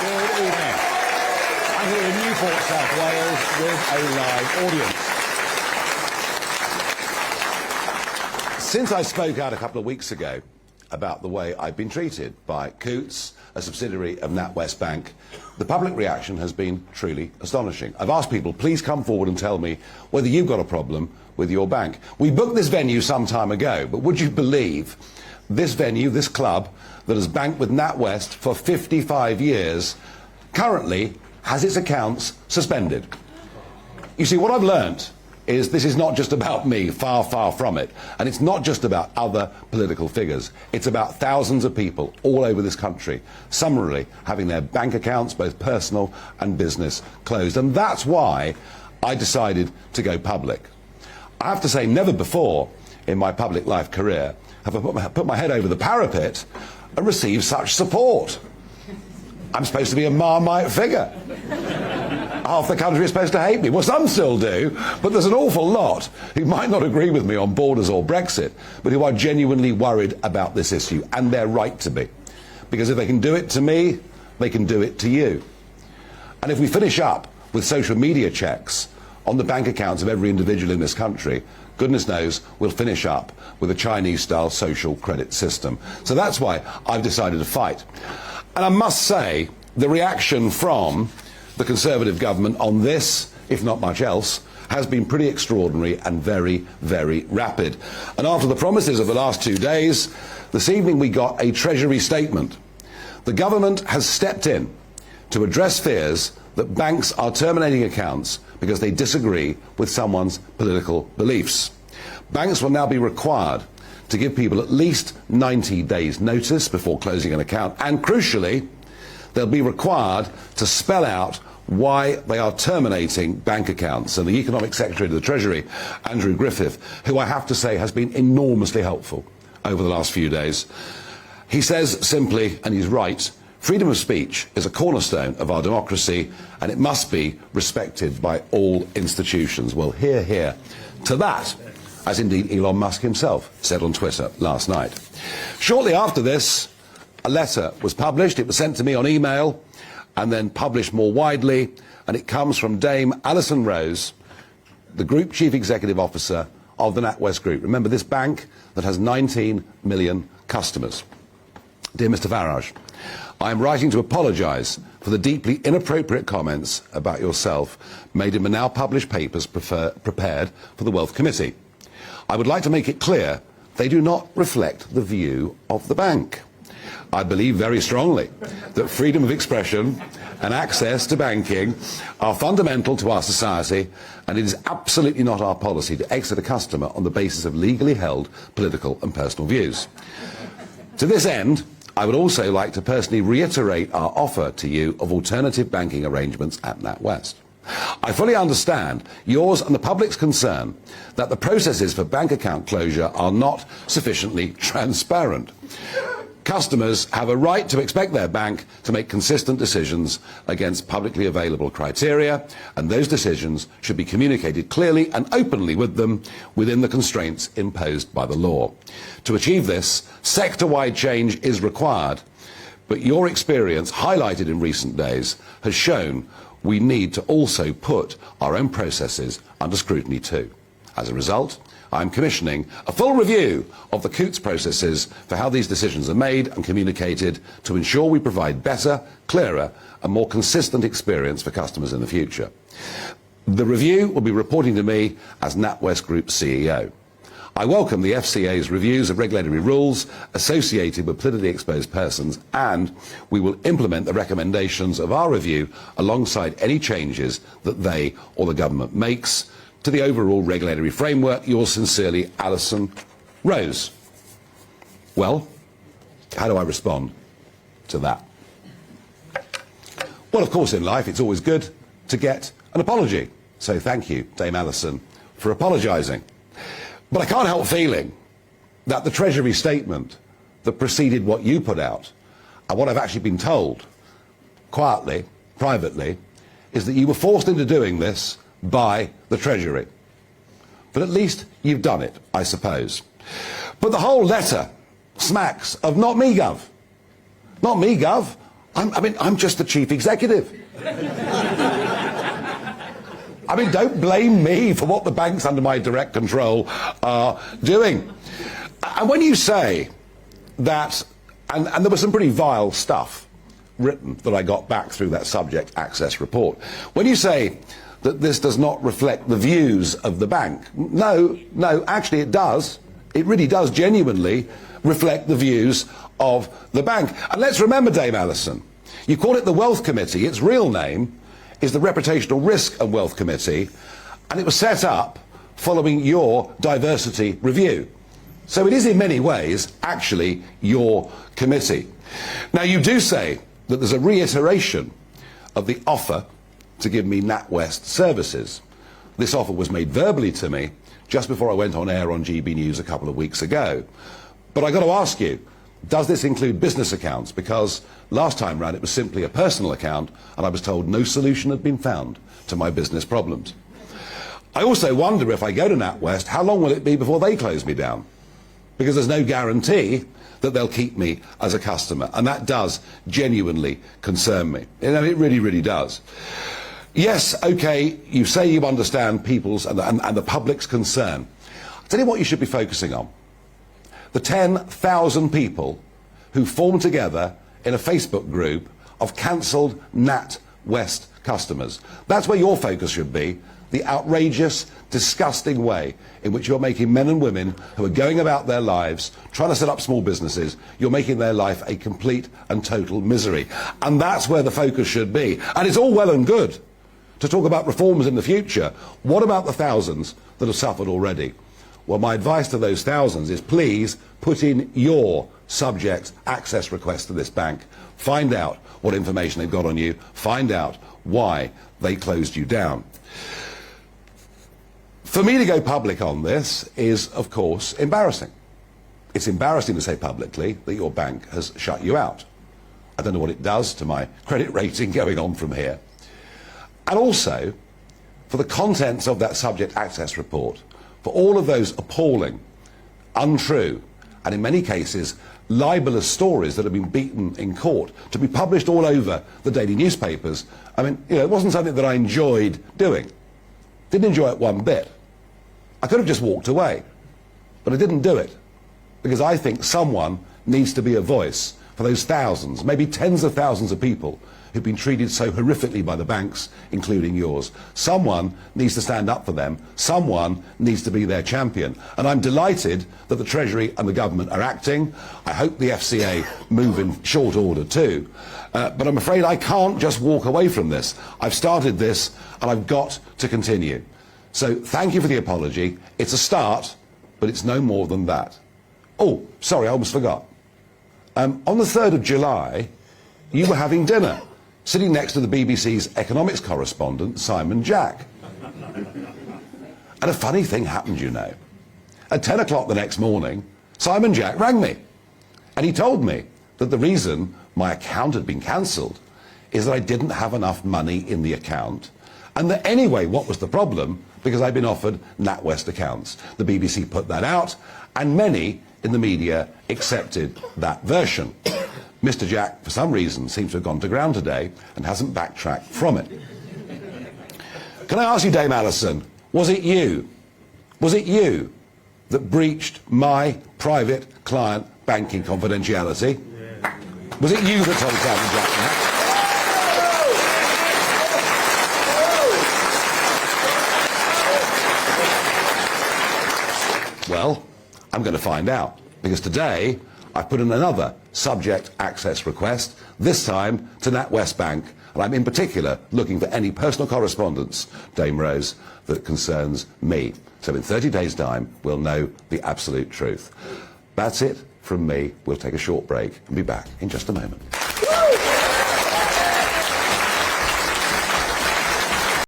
Good evening. I'm here in Newport, South Wales, with a live audience. Since I spoke out a couple of weeks ago about the way I've been treated by Coutts, a subsidiary of NatWest Bank, the public reaction has been truly astonishing. I've asked people, please come forward and tell me whether you've got a problem with your bank. We booked this venue some time ago, but would you believe this venue, this club, that has banked with NatWest for 55 years, currently has its accounts suspended? You see, what I've learnt is this is not just about me, far, far from it. And it's not just about other political figures. It's about thousands of people all over this country, summarily having their bank accounts, both personal and business, closed. And that's why I decided to go public. I have to say, never before in my public life career have I put my head over the parapet and received such support. I'm supposed to be a Marmite figure. Half the country is supposed to hate me. Well, some still do, but there's an awful lot who might not agree with me on borders or Brexit, but who are genuinely worried about this issue, and they're right to be. Because if they can do it to me, they can do it to you. And if we finish up with social media checks on the bank accounts of every individual in this country, goodness knows we'll finish up with a Chinese-style social credit system. So that's why I've decided to fight. And I must say, the reaction from the Conservative government on this, if not much else, has been pretty extraordinary and very, very rapid. And after the promises of the last 2 days, this evening we got a Treasury statement. The government has stepped in to address fears that banks are terminating accounts because they disagree with someone's political beliefs. Banks will now be required to give people at least 90 days notice before closing an account, and crucially, they'll be required to spell out why they are terminating bank accounts. And the Economic Secretary of the Treasury, Andrew Griffith, who I have to say has been enormously helpful over the last few days, he says simply, and he's right, freedom of speech is a cornerstone of our democracy and it must be respected by all institutions. Well, hear, hear to that, as indeed Elon Musk himself said on Twitter last night. Shortly after this, a letter was published. It was sent to me on email and then published more widely, and it comes from Dame Alison Rose, the Group Chief Executive Officer of the NatWest Group. Remember, this bank that has 19 million customers. Dear Mr. Farage, I am writing to apologise for the deeply inappropriate comments about yourself made in the now published papers prepared for the Wealth Committee. I would like to make it clear they do not reflect the view of the bank. I believe very strongly that freedom of expression and access to banking are fundamental to our society, and it is absolutely not our policy to exit a customer on the basis of legally held political and personal views. To this end, I would also like to personally reiterate our offer to you of alternative banking arrangements at NatWest. I fully understand yours and the public's concern that the processes for bank account closure are not sufficiently transparent. Customers have a right to expect their bank to make consistent decisions against publicly available criteria, and those decisions should be communicated clearly and openly with them within the constraints imposed by the law. To achieve this, sector-wide change is required, but your experience, highlighted in recent days, has shown we need to also put our own processes under scrutiny too. As a result, I'm commissioning a full review of the Coutts processes for how these decisions are made and communicated to ensure we provide better, clearer and more consistent experience for customers in the future. The review will be reporting to me as NatWest Group CEO. I welcome the FCA's reviews of regulatory rules associated with politically exposed persons, and we will implement the recommendations of our review alongside any changes that they or the government makes to the overall regulatory framework. Yours sincerely, Alison Rose. Well, how do I respond to that? Well, of course, in life, it's always good to get an apology. So thank you, Dame Alison, for apologising. But I can't help feeling that the Treasury statement that preceded what you put out, and what I've actually been told, quietly, privately, is that you were forced into doing this by the Treasury. But at least you've done it, I suppose. But the whole letter smacks of not me, Gov. Not me, Gov. I'm just the chief executive. I mean, don't blame me for what the banks under my direct control are doing. And when you say that, and there was some pretty vile stuff written that I got back through that subject access report. When you say that this does not reflect the views of the bank, no, actually it does. It really does genuinely reflect the views of the bank. And let's remember, Dame Alison, you call it the Wealth Committee. Its real name is the Reputational Risk and Wealth Committee, and it was set up following your diversity review. So it is in many ways actually your committee. Now you do say that there's a reiteration of the offer to give me NatWest services. This offer was made verbally to me just before I went on air on GB News a couple of weeks ago. But I got to ask you, does this include business accounts? Because last time round it was simply a personal account and I was told no solution had been found to my business problems. I also wonder, if I go to NatWest, how long will it be before they close me down? Because there's no guarantee that they'll keep me as a customer, and that does genuinely concern me. You know, it really, really does. Yes, okay, you say you understand people's and the public's concern. I'll tell you what you should be focusing on. The 10,000 people who formed together in a Facebook group of cancelled NatWest customers. That's where your focus should be. The outrageous, disgusting way in which you're making men and women who are going about their lives, trying to set up small businesses, you're making their life a complete and total misery. And that's where the focus should be. And it's all well and good to talk about reforms in the future. What about the thousands that have suffered already? Well, my advice to those thousands is please put in your subject access request to this bank. Find out what information they've got on you. Find out why they closed you down. For me to go public on this is, of course, embarrassing. It's embarrassing to say publicly that your bank has shut you out. I don't know what it does to my credit rating going on from here. And also, for the contents of that subject access report, for all of those appalling, untrue, and in many cases, libelous stories that have been beaten in court to be published all over the daily newspapers. I mean, you know, it wasn't something that I enjoyed doing. Didn't enjoy it one bit. I could have just walked away, but I didn't do it because I think someone needs to be a voice for those thousands, maybe tens of thousands of people who've been treated so horrifically by the banks, including yours. Someone needs to stand up for them. Someone needs to be their champion. And I'm delighted that the Treasury and the government are acting. I hope the FCA move in short order too. But I'm afraid I can't just walk away from this. I've started this and I've got to continue. So thank you for the apology. It's a start, but it's no more than that. Oh, sorry, I almost forgot. On the 3rd of July, you were having dinner, sitting next to the BBC's economics correspondent, Simon Jack. And a funny thing happened, you know. At 10 o'clock the next morning, Simon Jack rang me. And he told me that the reason my account had been cancelled is that I didn't have enough money in the account. And that anyway, what was the problem? Because I'd been offered NatWest accounts. The BBC put that out, and many in the media accepted that version. Mr. Jack, for some reason, seems to have gone to ground today and hasn't backtracked from it. Can I ask you, Dame Alison, was it you that breached my private client banking confidentiality? Yeah. Was it you that told Simon Jack that? Well, I'm going to find out, because today I put in another subject access request, this time to NatWest Bank, and I'm in particular looking for any personal correspondence, Dame Rose, that concerns me. So in 30 days' time, we'll know the absolute truth. That's it from me. We'll take a short break and be back in just a moment.